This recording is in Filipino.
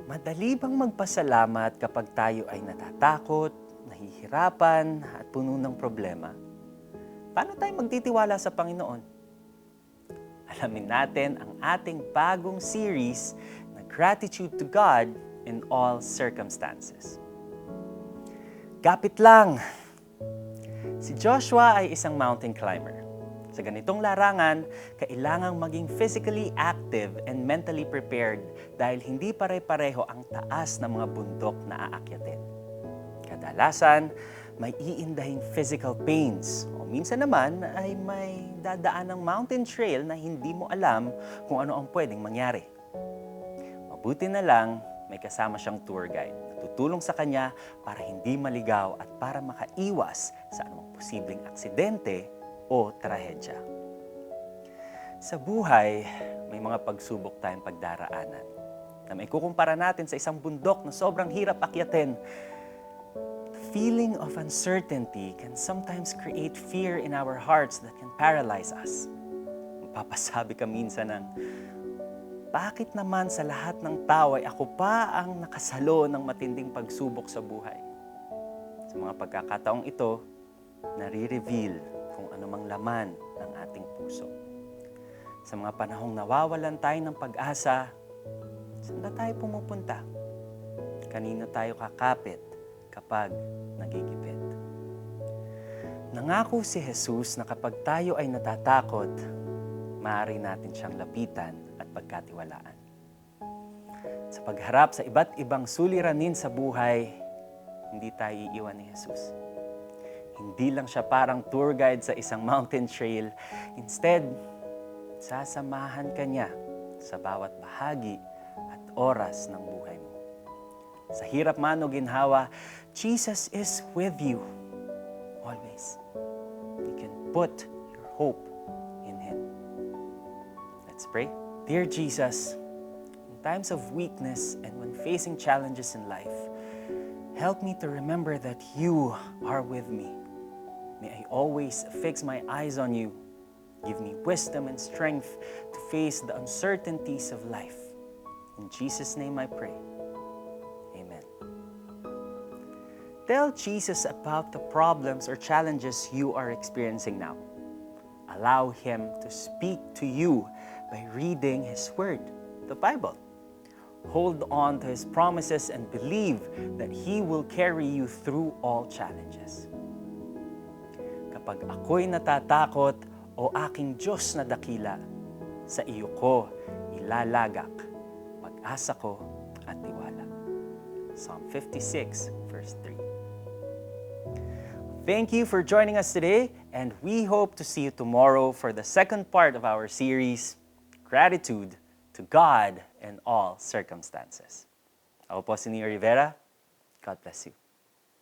Madali bang magpasalamat kapag tayo ay natatakot, nahihirapan, at puno ng problema? Paano tayo magtitiwala sa Panginoon? Alamin natin ang ating bagong series na Gratitude to God in All Circumstances. Kapit lang! Si Joshua ay isang mountain climber. Sa ganitong larangan, kailangang maging physically active and mentally prepared dahil hindi pare-pareho ang taas ng mga bundok na aakyatin. Kadalasan, may iindahing physical pains o minsan naman ay may dadaan ng mountain trail na hindi mo alam kung ano ang pwedeng mangyari. Mabuti na lang, may kasama siyang tour guide na tutulong sa kanya para hindi maligaw at para makaiwas sa anumang posibleng aksidente o trahedya. Sa buhay, may mga pagsubok tayong pagdaraanan na may kukumpara natin sa isang bundok na sobrang hirap akyatin. The feeling of uncertainty can sometimes create fear in our hearts that can paralyze us. Mapapasabi ka minsan ng, bakit naman sa lahat ng tao ay ako pa ang nakasalo ng matinding pagsubok sa buhay? Sa mga pagkakataong ito, nare-reveal kung anumang laman ng ating puso. Sa mga panahong nawawalan tayo ng pag-asa, saan ba tayo pumupunta? Kanino tayo kakapit kapag nagigipit? Nangako si Jesus na kapag tayo ay natatakot, maaari natin siyang lapitan at pagkatiwalaan. Sa pagharap sa iba't ibang suliranin sa buhay, hindi tayo iiwan ni Jesus. Hindi lang siya parang tour guide sa isang mountain trail. Instead, sasamahan ka niya sa bawat bahagi at oras ng buhay mo. Sa hirap man o ginhawa, Jesus is with you always. You can put your hope in Him. Let's pray. Dear Jesus, in times of weakness and when facing challenges in life, help me to remember that you are with me. May I always fix my eyes on you. Give me wisdom and strength to face the uncertainties of life. In Jesus' name I pray. Amen. Tell Jesus about the problems or challenges you are experiencing now. Allow Him to speak to you by reading His Word, the Bible. Hold on to His promises and believe that He will carry you through all challenges. Kapag ako'y natatakot o aking Diyos na dakila, sa iyo ko ilalagak pag-asa ko at tiwala. Psalm 56, verse 3. Thank you for joining us today, and we hope to see you tomorrow for the second part of our series, Gratitude to God in All Circumstances. Ako po si Neo Rivera. God bless you.